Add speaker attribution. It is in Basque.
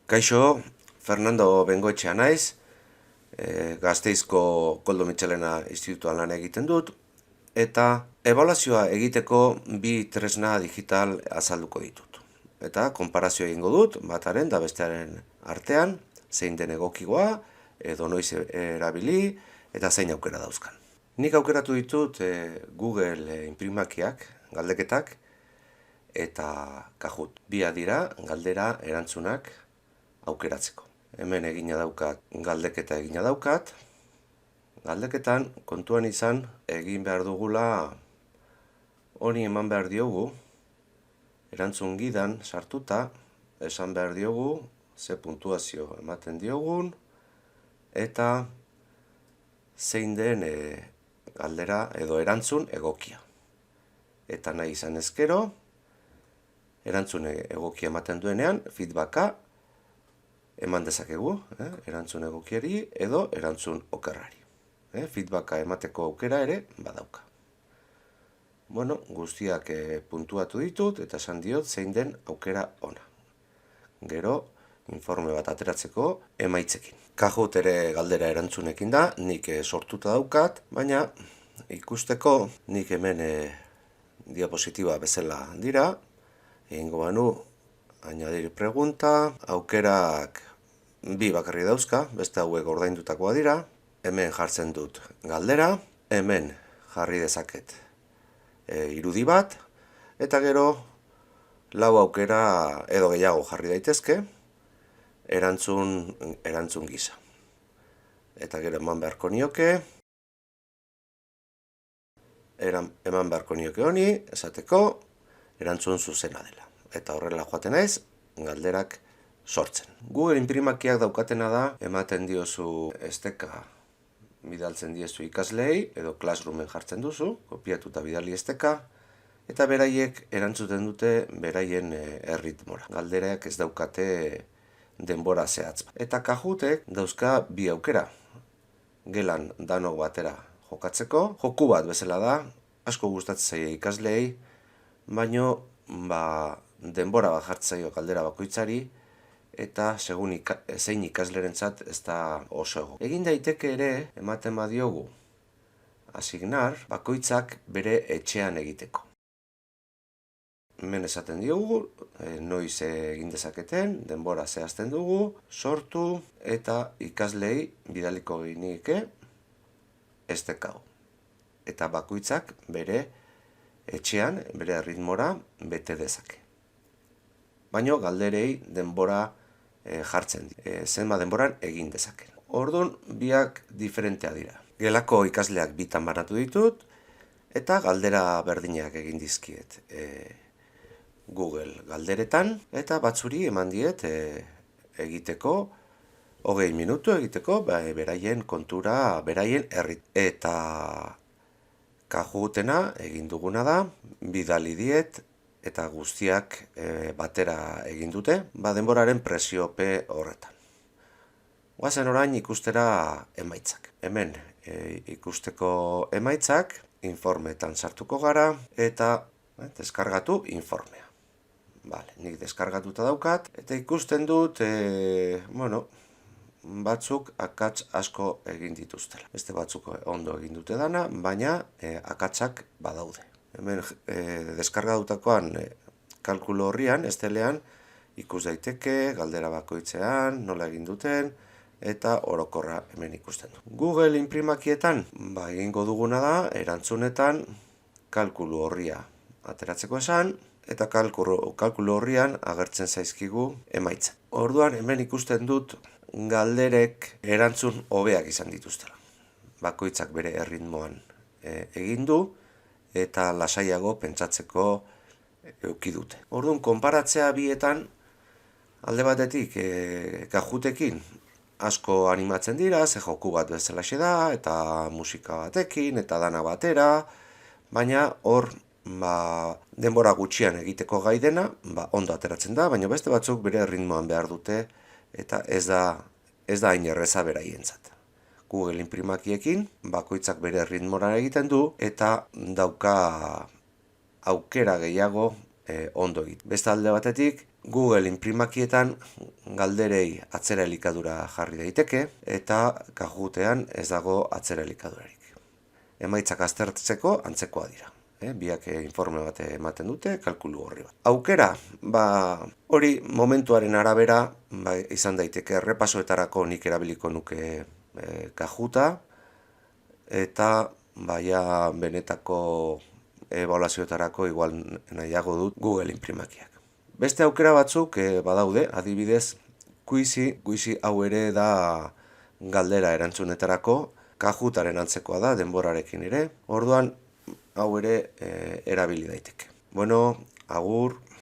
Speaker 1: Kaixo, Fernando Bengoetxea naiz, Gasteizko Koldo Mitxelena Institutuan lan egiten dut, eta ebaluazioa egiteko bi tresna digital azalduko ditut. Eta konparazio egingo dut, bataren da bestearen artean, zein den egokigoa, edo noiz erabili, eta zein aukera dauzkan. Nik aukeratu ditut Google inprimakiak, galdeketak, eta Kahoot. Bia dira galdera erantzunak aukeratzeko. Hemen egina daukat, galdeketa egina daukat. Galdeketan kontuan izan egin behar dugula honi eman behar diogu, erantzun gidan sartuta, esan behar diogu, ze puntuazio ematen diogun, eta zein den galdera edo erantzun egokia. Eta nahi izan ezkero, erantzun egokia ematen duenean, feedbacka eman dezakegu, erantzun egokiari edo erantzun okerrari. Feedbacka emateko aukera ere badauka. Bueno, guztiak puntuatu ditut eta esan diot zein den aukera ona. Gero, informe bat ateratzeko emaitzekin. Kahoot ere galdera erantzunekin da, nik sortuta daukat, baina ikusteko nik hemen diapositiba bezala dira, egingo banu, añadir pregunta, aukerak bi bakarri dauzka, beste hauek ordaindutakoa dira, hemen jartzen dut galdera, hemen jarri dezaket irudi bat, eta gero lau aukera edo gehiago jarri daitezke, erantzun gisa. Eta gero eman beharko nioke, honi, esateko, erantzun zuzena dela. Eta horrela joaten naiz, galderak sortzen. Google inprimakiak daukatena da, ematen diozu esteka bidaltzen diezu ikaslei, edo Classroomen jartzen duzu, kopiatuta bidali esteka, eta beraiek erantzuten dute beraien erritmora. Galderak ez daukate denbora zehatz. Eta Kahootek dauzka bi aukera. Gelan danok batera jokatzeko, joku bat bezala da, asko gustatzen zaie ikaslei, baino denbora bat jartzaio galdera bakoitzari, eta segun zein ikaslerentzat ez da oso ego. Egin daiteke ere, ematen badiogu, asignar, bakoitzak bere etxean egiteko. Hemen esaten diogu, noiz egin dezaketen, denbora zehazten dugu, sortu, eta ikaslei bidaliko ginike estekau. Eta bakoitzak bere etxean, bere ritmora bete dezake. Baino galderei denbora jartzen di. Zenba denboran egin dezaken. Orduan, biak diferentea dira. Gelako ikasleak bitan banatu ditut, eta galdera berdinak egin dizkiet Google galderetan, eta batzuri eman diet egiteko, 20 minutu egiteko, beraien kontura, beraien errit. Eta Kahootena egin duguna da, bidali diet, eta guztiak batera egin dute, denboraren presiope horretan. Goazen orain ikustera emaitzak. Hemen ikusteko emaitzak, informeetan sartuko gara, eta deskargatu informea. Nik deskargatuta daukat, eta ikusten dut, batzuk akats asko egin dituztela. Beste batzuk ondo egin dute dana, baina akatsak badaude. Hemen deskargatutakoan kalkulo horrian, estelean, ikus daiteke, galdera bakoitzean, nola egin duten, eta orokorra hemen ikusten du. Google inprimakietan, egingo duguna da, erantzunetan, kalkulu horria ateratzeko esan, eta kalkulu horrian agertzen zaizkigu emaitza. Orduan, hemen ikusten dut, galderek erantzun hobeak izan dituztela. Bakoitzak bere erritmoan egin du, eta lasaiago pentsatzeko eduki dute. Orduan, konparatzea bietan, alde batetik Kahootekin asko animatzen dira, ze joku bat bezalaxe da, eta musika batekin, eta dana batera, baina hor denbora gutxian egiteko gai dena, ondo ateratzen da, baina beste batzuk bere erritmoan behar dute, eta ez da hain erreza beraientzat. Google inprimakiekin, bakoitzak bere ritmora egiten du, eta dauka aukera gehiago ondo egiten. Beste alde batetik, Google inprimakietan galderei atzera elikadura jarri daiteke eta Kahoot-ean ez dago atzera elikadurarik. Emaitzak aztertzeko antzekoa dira. Biak informe bat ematen dute, kalkulu horri bat. Aukera, hori momentuaren arabera izan daiteke errepasoetarako nik erabiliko nuke Kahoot-a eta benetako ebaluazioetarako igual nahiago dut Google inprimakiak. Beste aukera batzuk badaude, adibidez, Quizy hau ere da galdera erantzunetarako, Kahoot-aren antzekoa da, denborarekin ere, orduan hau ere erabili daiteke. Bueno, agur.